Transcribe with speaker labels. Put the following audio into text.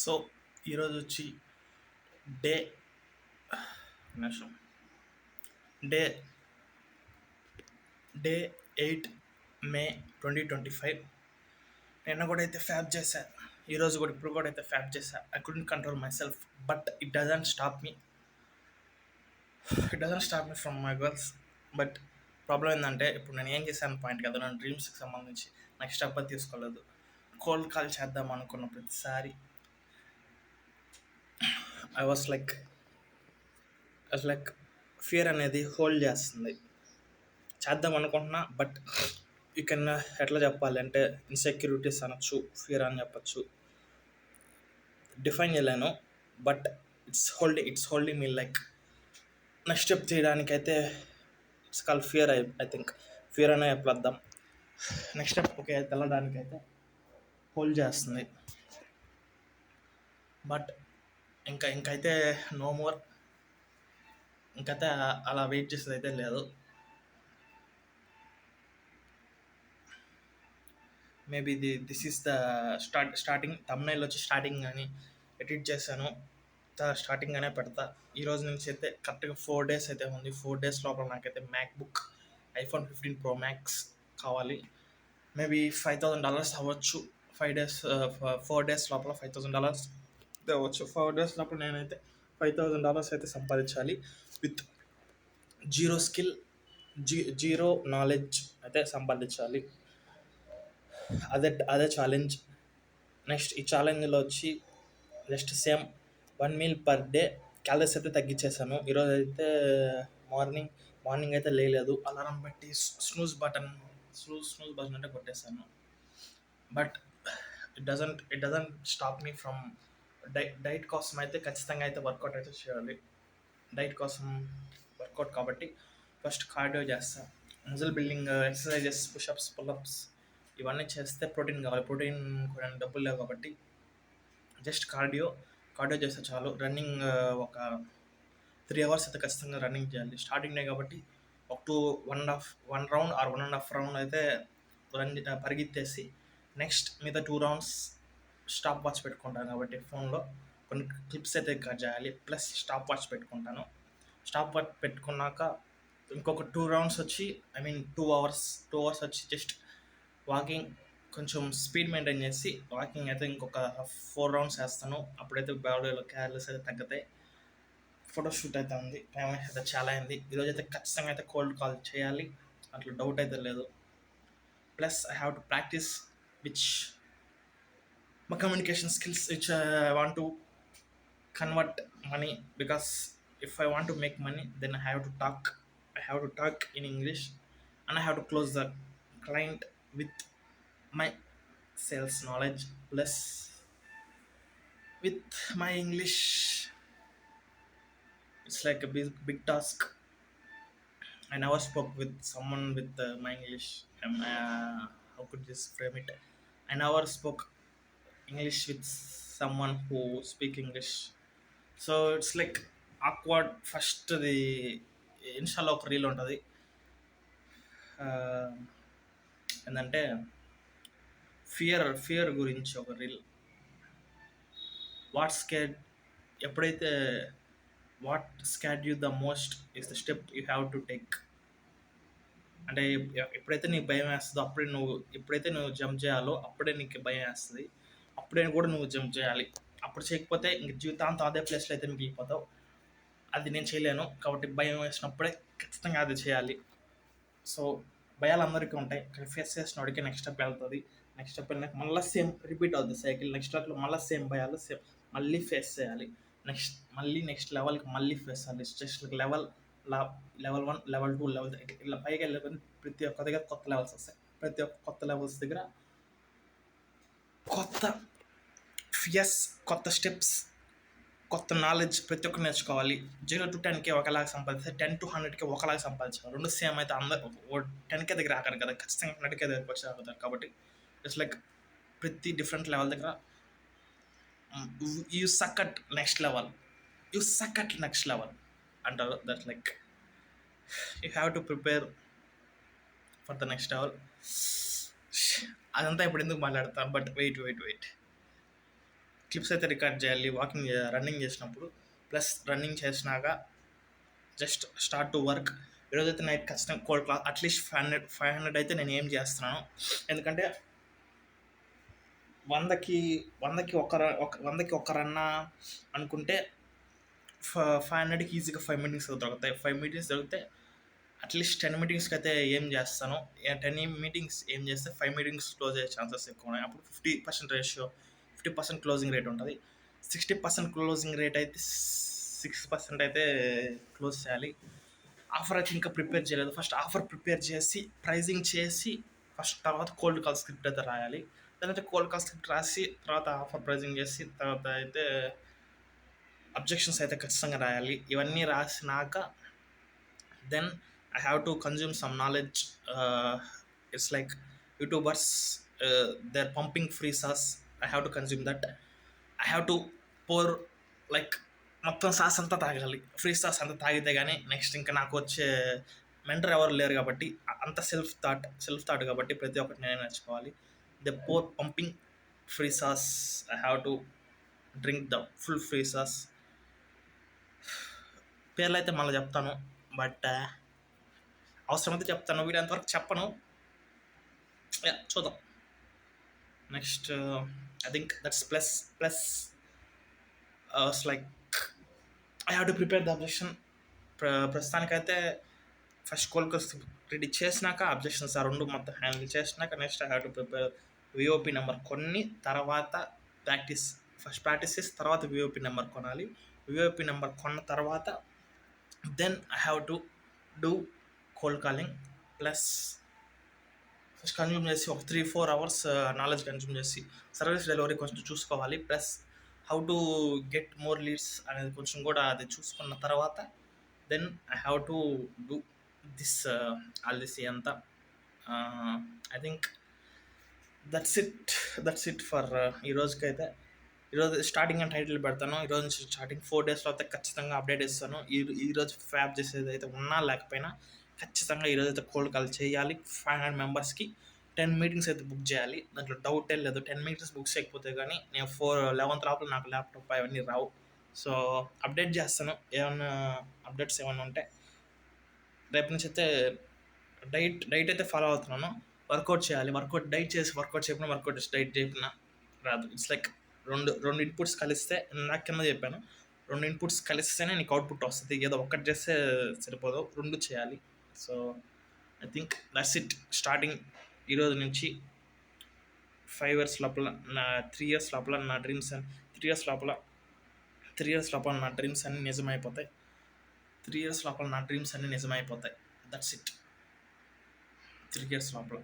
Speaker 1: So ఈరోజు వచ్చి day నిమిషం డే డే 8 మే 2025. నిన్న కూడా అయితే ఫ్యాబ్ చేశా, ఈరోజు కూడా ఇప్పుడు కూడా అయితే ఫ్యాబ్ చేశా. I couldn't control my self, but it doesn't stop me from my girls. But problem ఏంటంటే ఇప్పుడు నేను ఏం చేశాను పాయింట్ కదా, నా డ్రీమ్స్కి సంబంధించి నెక్స్ట్ స్టెప్ అది తీసుకోలేదు. కోల్డ్ కాల్ చేద్దాం అనుకున్న ప్రతిసారి ఐ వాస్ లైక్ ఫియర్ అనేది హోల్డ్ చేస్తుంది. చేద్దాం అనుకుంటున్నా, బట్ యూ కెన్ ఎట్లా చెప్పాలి అంటే ఇన్సెక్యూరిటీస్ అనొచ్చు, ఫియర్ అని చెప్పచ్చు, డిఫైన్ చేయలేను. But it's holding me like next step తీయడానికైతే it's call fear. I think fear అనే చెప్పేద్దాం. నెక్స్ట్ స్టెప్ ఓకే వెళ్ళడానికైతే హోల్డ్ చేస్తుంది. బట్ ఇంకైతే నో మోర్, ఇంకైతే అలా వెయిట్ చేసేది అయితే లేదు. Maybe this is the starting. Thumbnail వచ్చి స్టార్టింగ్ అని ఎడిట్ చేశాను, స్టార్టింగ్ అనే పెడతా. ఈ రోజు నుంచి అయితే కరెక్ట్గా 4 days అయితే ఉంది. 4 days లోపల నాకైతే మ్యాక్బుక్ iPhone 15 Pro Max కావాలి. మేబీ $5,000 అవ్వచ్చు. 4 days లోపల $5,000 అవ్వచ్చు. 4 days లోపల నేనైతే $5,000 అయితే సంపాదించాలి. With zero skill, zero knowledge అయితే సంపాదించాలి. అదే ఛాలెంజ్. నెక్స్ట్ ఈ ఛాలెంజ్లో వచ్చి just same 1 meal per day calories అయితే తగ్గించేసాను. ఈరోజు అయితే మార్నింగ్ అయితే లేలేదు, అలారం పెట్టి స్నూజ్ బటన్ అంటే కొట్టేశాను. But it doesn't stop me from diet కోసం అయితే ఖచ్చితంగా అయితే వర్కౌట్ అయితే చేయాలి. డైట్ కోసం వర్కౌట్ కాబట్టి ఫస్ట్ కార్డియో చేస్తాను. Muscle building exercises, push-ups, pull-ups ఇవన్నీ చేస్తే ప్రోటీన్ కావాలి. ప్రోటీన్ కూడా డబ్బులు లేవు కాబట్టి జస్ట్ కార్డియో చేస్తే చాలు. రన్నింగ్ ఒక 3 hours అయితే ఖచ్చితంగా రన్నింగ్ చేయాలి. స్టార్టింగ్ డే కాబట్టి ఒక 1 round ఆర్ 1.5 round అయితే పరిగెత్తేసి నెక్స్ట్ మిగతా 2 rounds స్టాప్ వాచ్ పెట్టుకుంటాను కాబట్టి ఫోన్లో కొన్ని క్లిప్స్ అయితే రికార్డ్ చేయాలి. ప్లస్ స్టాప్ వాచ్ పెట్టుకుంటాను. స్టాప్ వాచ్ పెట్టుకున్నాక ఇంకొక 2 rounds వచ్చి 2 hours వచ్చి జస్ట్ వాకింగ్, కొంచెం స్పీడ్ మెయింటైన్ చేసి వాకింగ్ అయితే ఇంకొక 4 rounds వేస్తాను. అప్పుడైతే బాడీలో క్యాలరీస్ అయితే తగ్గుతాయి. ఫోటోషూట్ అయితే ఉంది, టైం అయితే చాలా అయింది. ఈరోజు అయితే ఖచ్చితంగా అయితే కోల్డ్ కాల్ చేయాలి, అట్లా డౌట్ అయితే లేదు. Plus I have to practice my communication skills, which I want to convert money, because if I want to make money, then I have to talk in English, and I have to close the client with my sales knowledge plus with my English. It's like a big task. I never spoke with someone with my English. How could this frame it? I never spoke English with someone who speak English. So it's like awkward. First the ఇన్స్టాలో ఒక reel ఉంటుంది, ఏంటంటే fear గురించి ఒక reel. What scared you the most is the step you have to take. అంటే ఎప్పుడైతే నీకు భయం వేస్తుందో ఎప్పుడైతే నువ్వు జంప్ చేయాలో అప్పుడే నీకు భయం వేస్తుంది, అప్పుడే కూడా నువ్వు జంప్ చేయాలి. అప్పుడు చేయకపోతే ఇంక జీవితాంతం అదే ప్లేస్లో అయితే మిగిలిపోతావు. అది నేను చేయలేను కాబట్టి భయం వేసినప్పుడే ఖచ్చితంగా అది చేయాలి. సో భయాలు అందరికీ ఉంటాయి, కానీ ఫేస్ చేసినోడికి నెక్స్ట్ స్టెప్ వెళ్తుంది. నెక్స్ట్ స్టెప్ వెళ్ళినాక మళ్ళీ సేమ్ రిపీట్ అవుతుంది సైకిల్. నెక్స్ట్ స్టెప్లో మళ్ళీ సేమ్ భయాలు మళ్ళీ ఫేస్ చేయాలి. నెక్స్ట్ లెవెల్కి మళ్ళీ ఫేస్ చేయాలి. జస్ట్ లెవెల్ 1, లెవెల్ 2, లెవెల్ 3 ఇలా పైకి వెళ్ళిపోయి ప్రతి ఒక్క దగ్గర కొత్త లెవెల్స్ వస్తాయి. ప్రతి ఒక్క కొత్త లెవెల్స్ దగ్గర కొత్త ఫియర్స్, కొత్త స్టెప్స్, కొత్త నాలెడ్జ్ ప్రతి ఒక్కరు నేర్చుకోవాలి. 0 to 10K ఒకలాగా సంపాదిస్తే 10 to 100K ఒకలాగా సంపాదించాలి. రెండు సేమ్ అయితే అందరూ 10K దగ్గర ఆగారు కదా, ఖచ్చితంగా 100K దగ్గరకు వచ్చి ఆగుతారు. కాబట్టి ఇట్స్ లైక్ ప్రతి డిఫరెంట్ లెవెల్ దగ్గర you suck at next level అంటారు. That's like you have to prepare for the next level. అదంతా ఇప్పుడు ఎందుకు మాట్లాడతా, బట్ వెయిట్. క్లిప్స్ అయితే రికార్డ్ చేయాలి వాకింగ్ రన్నింగ్ చేసినప్పుడు. ప్లస్ రన్నింగ్ చేసినాక జస్ట్ స్టార్ట్ టు వర్క్. ఈరోజైతే నైట్ ఖచ్చితంగా కోడ్ క్లాస్ అట్లీస్ట్ 500 అయితే నేను ఏం చేస్తున్నాను. ఎందుకంటే వందకి వందకి ఒక్కరన్నా అనుకుంటే 500కి ఈజీగా 5 మీటింగ్స్ దొరుకుతాయి. 5 మీటింగ్స్ దొరికితే అట్లీస్ట్ 10 మీటింగ్స్కి అయితే ఏం చేస్తాను. 10 మీటింగ్స్ ఏం చేస్తే 5 మీటింగ్స్ క్లోజ్ అయ్యే ఛాన్సెస్ ఎక్కువ ఉన్నాయి. అప్పుడు 50% రేషియో, 50% క్లోజింగ్ రేట్ ఉంటుంది. 60% క్లోజింగ్ రేట్ అయితే 6% అయితే క్లోజ్ చేయాలి. ఆఫర్ అయితే ఇంకా ప్రిపేర్ చేయలేదు. ఫస్ట్ ఆఫర్ ప్రిపేర్ చేసి ప్రైజింగ్ చేసి ఫస్ట్ తర్వాత కోల్డ్ కాల్ స్క్రిప్ట్ అయితే రాయాలి. లేదంటే కోల్డ్ కాల్ స్క్రిప్ట్ రాసి తర్వాత ఆఫర్ ప్రైజింగ్ చేసి తర్వాత అయితే అబ్జెక్షన్స్ అయితే ఖచ్చితంగా రాయాలి. ఇవన్నీ రాసినాక then I have to consume some knowledge. It's like YouTubers, they are pumping free sauce. I have to consume that. I have to pour like మొత్తం సాస్ అంతా తాగాలి. ఫ్రీ సాస్ అంతా తాగితే కానీ నెక్స్ట్ ఇంకా నాకు వచ్చే మెంటర్ ఎవరు లేరు కాబట్టి అంత సెల్ఫ్ థాట్ కాబట్టి ప్రతి ఒక్కటి నేనే నేర్చుకోవాలి. The pour pumping free sauce. I have to drink the full free sauce. పేర్లు అయితే మళ్ళీ చెప్తాను, బట్ అవసరమైతే చెప్తాను. వీడియో అంతవరకు చెప్పను. చూద్దాం. Next I think that's plus like I have to prepare the objection. ప్రస్తుతానికైతే ఫస్ట్ కోల్కస్ రెడీ చేసినాక అబ్జెక్షన్స్ ఆ రెండు మొత్తం హ్యాండిల్ చేసినాక next I have to prepare VoIP number కొన్ని తర్వాత ఫస్ట్ ప్రాక్టీస్ చేసి తర్వాత విఓపి నెంబర్ కొనాలి. విఓపి నెంబర్ కొన్న తర్వాత then I have to do cold calling. Plus first consume చేసి ఒక 3-4 అవర్స్ నాలెడ్జ్ కన్జ్యూమ్ చేసి సర్వీస్ డెలివరీ కొంచెం చూసుకోవాలి. Plus how to get more leads అనేది కొంచెం కూడా అది చూసుకున్న తర్వాత then I have to do this all this అంతా. I think that's it for ఈ రోజుకైతే. ఈరోజు స్టార్టింగ్ అని టైటిల్ పెడతాను. ఈరోజు నుంచి స్టార్టింగ్ 4 days తర్వాత ఖచ్చితంగా అప్డేట్ ఇస్తాను. ఈరోజు ఫ్యాబ్ చేసేది అయితే ఉన్నా లేకపోయినా ఖచ్చితంగా ఈరోజు అయితే కోల్డ్ కాల్ చేయాలి. 500 మెంబర్స్కి 10 మీటింగ్స్ అయితే బుక్ చేయాలి. దాంట్లో డౌటే లేదు. 10 మీటింగ్స్ బుక్ చేయకపోతే కానీ నేను 11th లోపల నాకు ల్యాప్టాప్ అవన్నీ రావు. సో అప్డేట్ చేస్తాను ఏమన్నా అప్డేట్స్ ఏమైనా ఉంటే. రేపు నుంచి అయితే డైట్ అయితే ఫాలో అవుతున్నాను. వర్కౌట్ చేయాలి. డైట్ చేసి వర్కౌట్ చేయకుండా వర్కౌట్ చేసి డైట్ చెప్పిన రాదు. ఇట్స్ లైక్ రెండు ఇన్పుట్స్ కలిస్తే నాకు కింద చెప్పాను. 2 ఇన్పుట్స్ కలిస్తేనే నీకు అవుట్పుట్ వస్తుంది. ఏదో ఒక్కటి చేస్తే సరిపోదు, 2 చేయాలి. So I think that's it. Starting ఈరోజు నుంచి 5 years లోపల 3 years లోపల నా డ్రీమ్స్ 3 years లోపల నా డ్రీమ్స్ అన్నీ నిజమైపోతాయి. 3 years లోపల నా డ్రీమ్స్ అన్నీ నిజమైపోతాయి. That's it. 3 years లోపల